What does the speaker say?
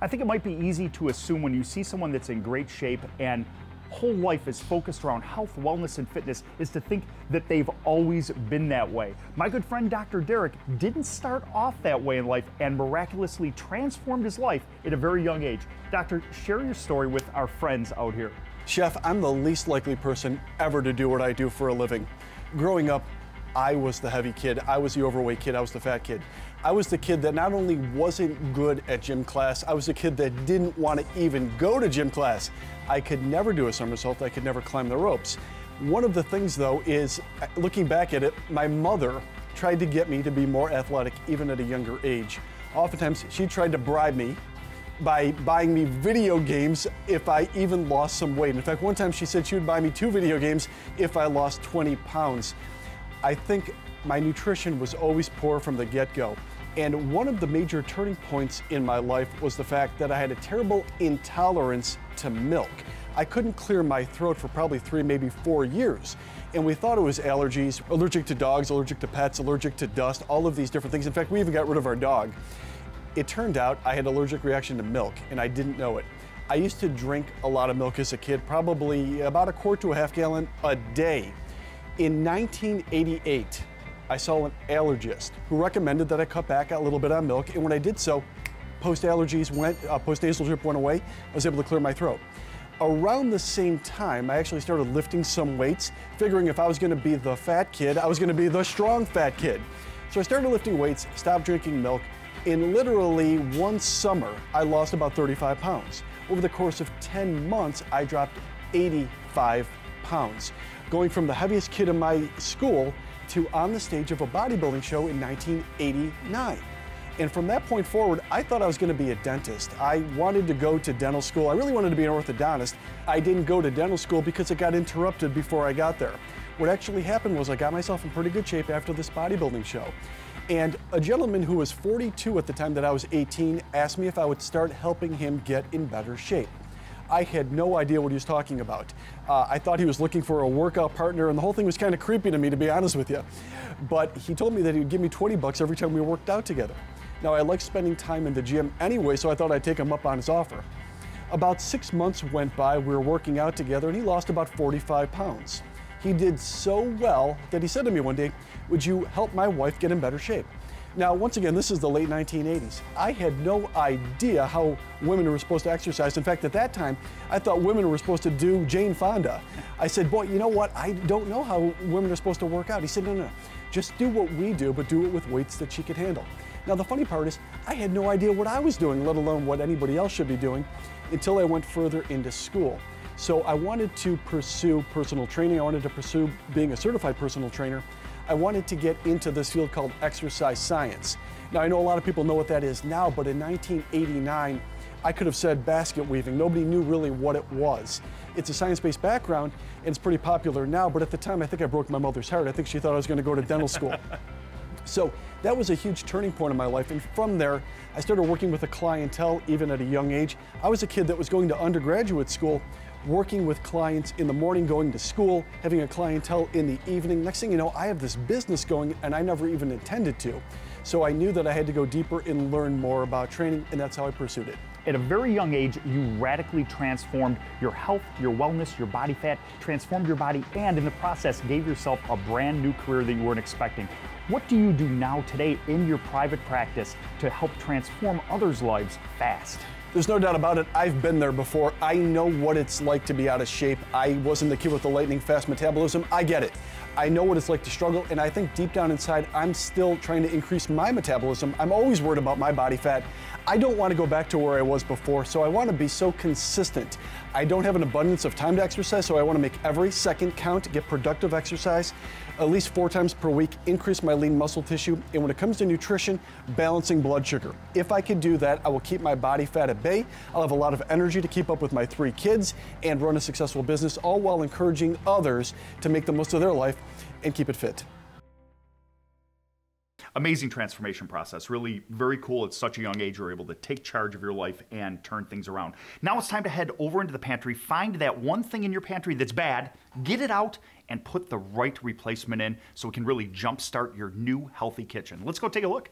I think it might be easy to assume when you see someone that's in great shape and whole life is focused around health, wellness, and fitness is to think that they've always been that way. My good friend Dr. Derek didn't start off that way in life and miraculously transformed his life at a very young age. Doctor, share your story with our friends out here. Chef, I'm the least likely person ever to do what I do for a living. Growing up, I was the heavy kid, I was the overweight kid, I was the fat kid. I was the kid that not only wasn't good at gym class, I was the kid that didn't want to even go to gym class. I could never do a somersault, I could never climb the ropes. One of the things though is, looking back at it, my mother tried to get me to be more athletic even at a younger age. Oftentimes she tried to bribe me by buying me video games if I even lost some weight. In fact, one time she said she would buy me 2 video games if I lost 20 pounds. I think my nutrition was always poor from the get-go. And one of the major turning points in my life was the fact that I had a terrible intolerance to milk. I couldn't clear my throat for probably 3, maybe 4 years. And we thought it was allergies, allergic to dogs, allergic to pets, allergic to dust, all of these different things. In fact, we even got rid of our dog. It turned out I had an allergic reaction to milk, and I didn't know it. I used to drink a lot of milk as a kid, probably about 1/4 to 1/2 gallon a day. In 1988, I saw an allergist who recommended that I cut back a little bit on milk, and when I did so, post-nasal drip went away. I was able to clear my throat. Around the same time, I actually started lifting some weights, figuring if I was gonna be the fat kid, I was gonna be the strong fat kid. So I started lifting weights, stopped drinking milk. In literally 1 summer, I lost about 35 pounds. Over the course of 10 months, I dropped 85 pounds, going from the heaviest kid in my school to on the stage of a bodybuilding show in 1989. And from that point forward, I thought I was going to be a dentist. I wanted to go to dental school. I really wanted to be an orthodontist. I didn't go to dental school because it got interrupted before I got there. What actually happened was I got myself in pretty good shape after this bodybuilding show. And a gentleman who was 42 at the time that I was 18 asked me if I would start helping him get in better shape. I had no idea what he was talking about. I thought he was looking for a workout partner, and the whole thing was kind of creepy to me, to be honest with you. But he told me that he would give me 20 bucks every time we worked out together. Now, I like spending time in the gym anyway, so I thought I'd take him up on his offer. About 6 months went by, we were working out together, and he lost about 45 pounds. He did so well that he said to me one day, "Would you help my wife get in better shape?" Now, once again, this is the late 1980s. I had no idea how women were supposed to exercise. In fact, at that time, I thought women were supposed to do Jane Fonda. I said, "Boy, you know what? I don't know how women are supposed to work out." He said, "No, just do what we do, but do it with weights that she could handle." Now, the funny part is, I had no idea what I was doing, let alone what anybody else should be doing, until I went further into school. So I wanted to pursue personal training. I wanted to pursue being a certified personal trainer. I wanted to get into this field called exercise science. Now, I know a lot of people know what that is now, but in 1989, I could have said basket weaving. Nobody knew really what it was. It's a science-based background, and it's pretty popular now, but at the time, I think I broke my mother's heart. I think she thought I was going to go to dental school. So that was a huge turning point in my life, and from there, I started working with a clientele even at a young age. I was a kid that was going to undergraduate school, working with clients in the morning, going to school, having a clientele in the evening. Next thing you know, I have this business going, and I never even intended to. So I knew that I had to go deeper and learn more about training, and that's how I pursued it. At a very young age, you radically transformed your health, your wellness, your body fat, transformed your body, and in the process gave yourself a brand new career that you weren't expecting. What do you do now today in your private practice to help transform others' lives fast? There's no doubt about it. I've been there before. I know what it's like to be out of shape. I wasn't the kid with the lightning fast metabolism. I get it. I know what it's like to struggle, and I think deep down inside, I'm still trying to increase my metabolism. I'm always worried about my body fat. I don't want to go back to where I was before, so I want to be so consistent. I don't have an abundance of time to exercise, so I want to make every second count, get productive exercise, at least 4 times per week, increase my lean muscle tissue, and when it comes to nutrition, balancing blood sugar. If I can do that, I will keep my body fat at bay. I'll have a lot of energy to keep up with my 3 kids and run a successful business, all while encouraging others to make the most of their life and keep it fit. Amazing transformation process, really very cool. At such a young age, you're able to take charge of your life and turn things around. Now it's time to head over into the pantry, find that one thing in your pantry that's bad, get it out, and put the right replacement in so it can really jumpstart your new healthy kitchen. Let's go take a look.